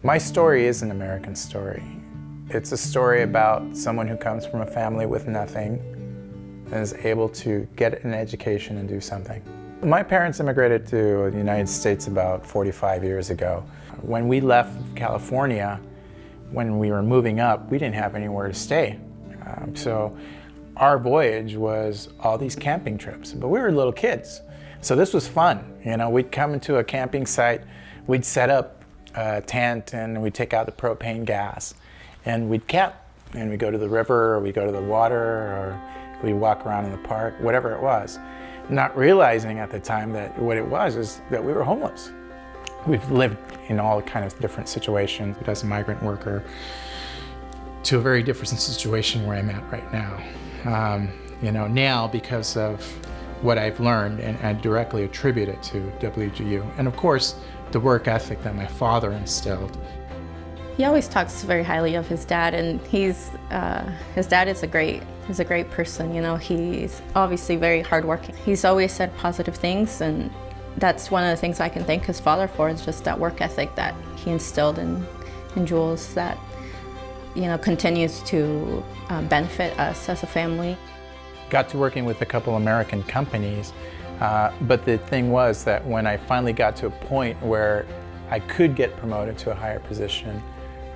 My story is an American story. It's a story about someone who comes from a family with nothing and is able to get an education and do something. My parents immigrated to the United States about 45 years ago. When we left California, when we were moving up, we didn't have anywhere to stay. So our voyage was all these camping trips, but we were little kids. So this was fun. You know, we'd come into a camping site, we'd set up a tent and we'd take out the propane gas and we'd camp, and we'd go to the river or we'd go to the water or we'd walk around in the park, whatever it was. Not realizing at the time that what it was is that we were homeless. We've lived in all kinds of different situations as a migrant worker to a very different situation where I'm at right now. You know, now because of what I've learned, and I directly attribute it to WGU. And of course, the work ethic that my father instilled. He always talks very highly of his dad, and his dad is a great person. You know, he's obviously very hardworking. He's always said positive things, and that's one of the things I can thank his father for, is just that work ethic that he instilled in Jules that, you know, continues to benefit us as a family. Got to working with a couple American companies, but the thing was that when I finally got to a point where I could get promoted to a higher position,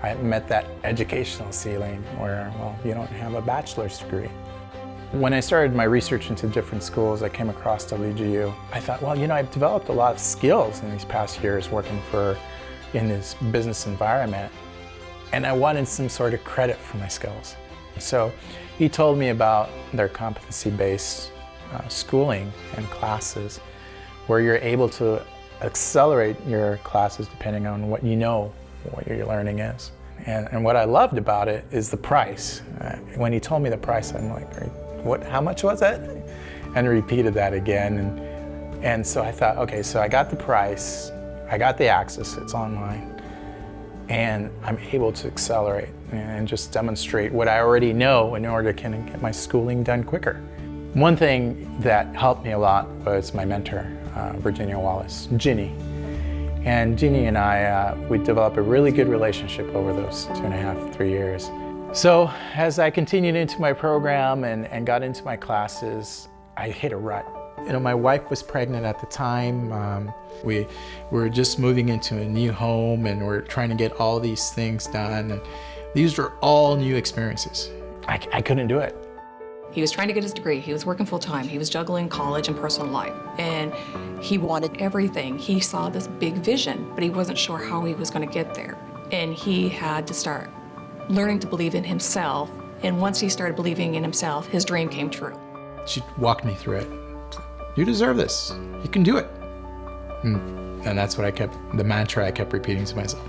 I met that educational ceiling where, well, you don't have a bachelor's degree. When I started my research into different schools, I came across WGU. I thought, well, you know, I've developed a lot of skills in these past years working in this business environment, and I wanted some sort of credit for my skills. So he told me about their competency-based schooling and classes where you're able to accelerate your classes depending on what you know, what your learning is. And what I loved about it is the price. When he told me the price, I'm like, what? How much was it? And repeated that again. And so I thought, okay, so I got the price, I got the access, it's online, and I'm able to accelerate and just demonstrate what I already know in order to get my schooling done quicker. One thing that helped me a lot was my mentor, Virginia Wallace, Ginny. And Ginny and I, we developed a really good relationship over those 2.5, 3 years. So as I continued into my program and got into my classes, I hit a rut. You know, my wife was pregnant at the time. We were just moving into a new home and we're trying to get all these things done. And these were all new experiences. I couldn't do it. He was trying to get his degree. He was working full time. He was juggling college and personal life. And he wanted everything. He saw this big vision, but he wasn't sure how he was going to get there. And he had to start learning to believe in himself. And once he started believing in himself, his dream came true. She walked me through it. You deserve this. You can do it. And that's what the mantra I kept repeating to myself.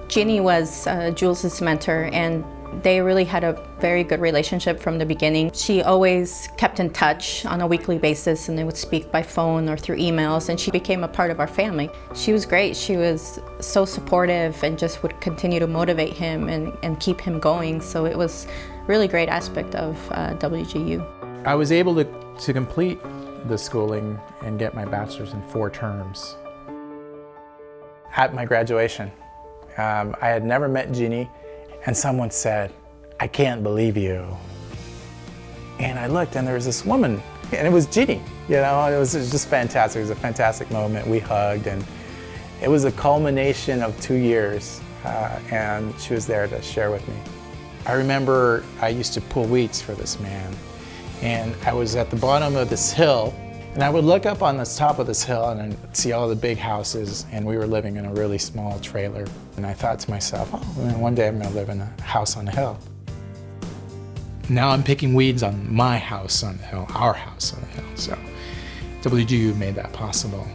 Ginny was Jules's mentor, and they really had a very good relationship from the beginning. She always kept in touch on a weekly basis, and they would speak by phone or through emails, and she became a part of our family. She was great. She was so supportive and just would continue to motivate him and keep him going. So it was a really great aspect of WGU. I was able to complete the schooling and get my bachelor's in 4 terms. At my graduation, I had never met Ginny, and someone said, "I can't believe you." And I looked and there was this woman, and it was Ginny. You know, it was just fantastic. It was a fantastic moment. We hugged, and it was a culmination of 2 years, and she was there to share with me. I remember I used to pull weeds for this man, and I was at the bottom of this hill, and I would look up on the top of this hill and I'd see all the big houses, and we were living in a really small trailer. And I thought to myself, oh, one day I'm gonna live in a house on a hill. Now I'm picking weeds on my house on the hill, our house on the hill. So WGU made that possible.